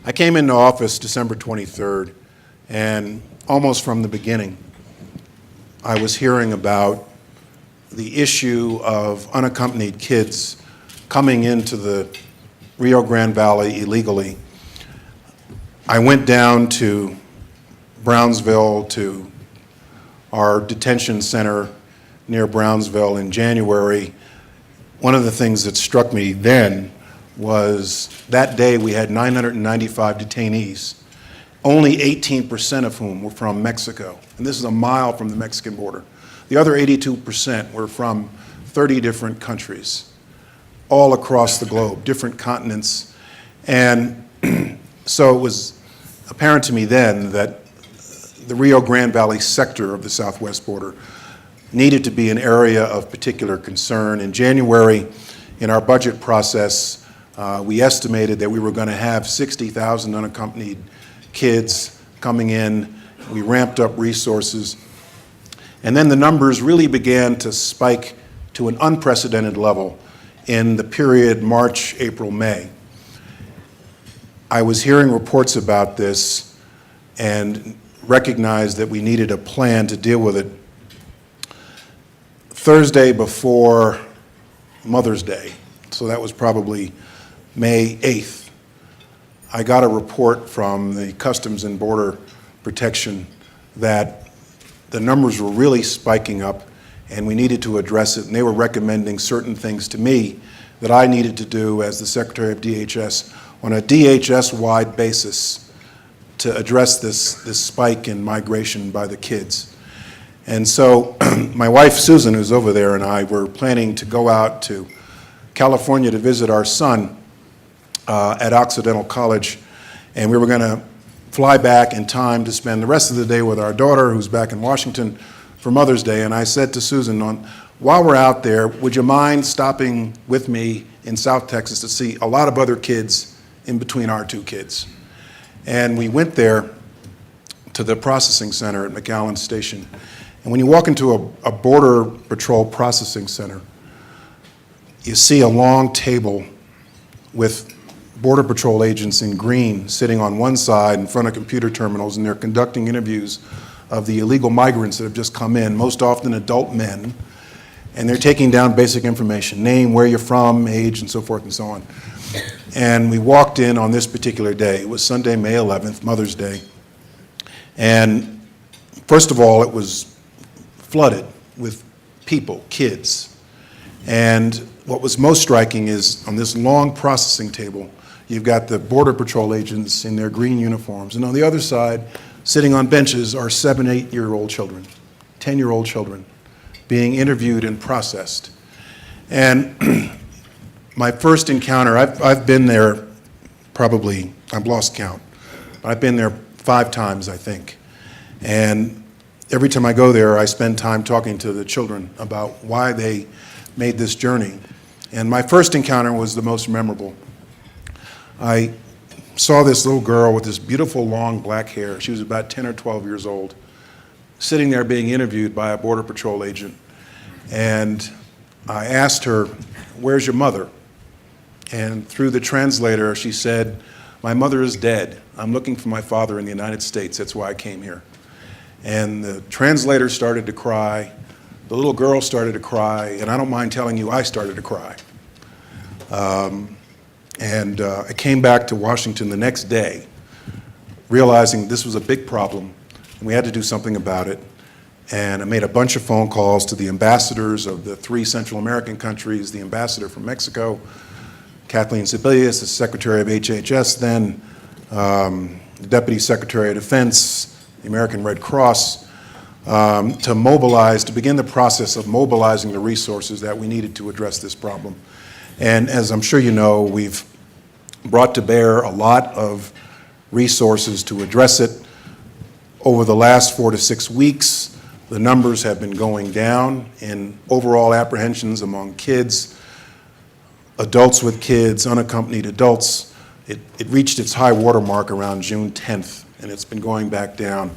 I came into office December 23rd, and almost from the beginning, I was hearing about the issue of unaccompanied kids coming into the Rio Grande Valley illegally. I went down to Brownsville, to our detention center near Brownsville in January. One of the things that struck me then was that day we had 995 detainees, only 18% of whom were from Mexico. And this is a mile from the Mexican border. The other 82% were from 30 different countries, all across the globe, different continents. And so it was apparent to me then that the Rio Grande Valley sector of the southwest border needed to be an area of particular concern. In January, in our budget process, we estimated that we were going to have 60,000 unaccompanied kids coming in. We ramped up resources. And then the numbers really began to spike to an unprecedented level in the period March, April, May. I was hearing reports about this and recognized that we needed a plan to deal with it. Thursday before Mother's Day, so that was probably May 8th, I got a report from the Customs and Border Protection that the numbers were really spiking up and we needed to address it, and they were recommending certain things to me that I needed to do as the Secretary of DHS on a DHS-wide basis to address this spike in migration by the kids. And so my wife, Susan, who's over there, and I were planning to go out to California to visit our son at Occidental College, and we were going to fly back in time to spend the rest of the day with our daughter, who's back in Washington, for Mother's Day. And I said to Susan, while we're out there, would you mind stopping with me in South Texas to see a lot of other kids in between our two kids? And we went there to the processing center at McAllen Station. And when you walk into a Border Patrol processing center, you see a long table with Border Patrol agents in green sitting on one side in front of computer terminals, and they're conducting interviews of the illegal migrants that have just come in, most often adult men, and they're taking down basic information, name, where you're from, age, and so forth and so on. And we walked in on this particular day. It was Sunday, May 11th, Mother's Day. And first of all, it was flooded with people, kids. And what was most striking is on this long processing table, you've got the Border Patrol agents in their green uniforms. And on the other side, sitting on benches, are 7, 8-year-old children, 10-year-old children being interviewed and processed. And my first encounter, I've been there probably, I've lost count. I've been there 5 times, I think. And every time I go there, I spend time talking to the children about why they made this journey. And my first encounter was the most memorable. I saw this little girl with this beautiful long black hair. She was about 10 or 12 years old, sitting there being interviewed by a Border Patrol agent. And I asked her, "Where's your mother?" And through the translator, she said, "My mother is dead. I'm looking for my father in the United States. That's why I came here." And the translator started to cry. The little girl started to cry. And I don't mind telling you, I started to cry. I came back to Washington the next day, realizing this was a big problem, and we had to do something about it. And I made a bunch of phone calls to the ambassadors of the 3 Central American countries, the ambassador from Mexico, Kathleen Sebelius, the Secretary of HHS then, the Deputy Secretary of Defense, the American Red Cross, to mobilize, to begin the process of mobilizing the resources that we needed to address this problem. And as I'm sure you know, we've brought to bear a lot of resources to address it. Over the last 4 to 6 weeks, the numbers have been going down in overall apprehensions among kids, adults with kids, unaccompanied adults. It reached its high water mark around June 10th, and it's been going back down.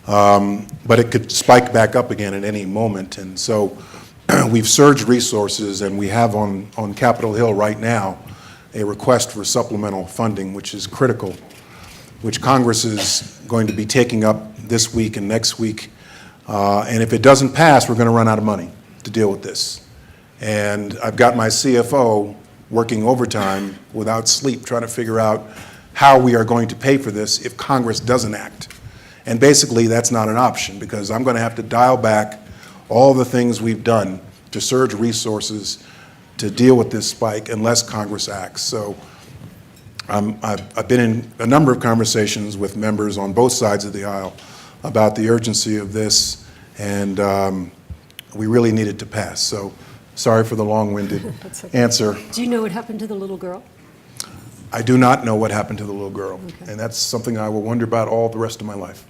But it could spike back up again at any moment. And so we've surged resources, and we have on Capitol Hill right now a request for supplemental funding, which is critical, which Congress is going to be taking up this week and next week. And if it doesn't pass, we're going to run out of money to deal with this. And I've got my CFO working overtime without sleep trying to figure out how we are going to pay for this if Congress doesn't act. And basically, that's not an option, because I'm going to have to dial back all the things we've done to surge resources to deal with this spike unless Congress acts. So I've been in a number of conversations with members on both sides of the aisle about the urgency of this, and we really need it to pass. So sorry for the long-winded okay. answer. Do you know what happened to the little girl? I do not know what happened to the little girl, Okay. and that's something I will wonder about all the rest of my life.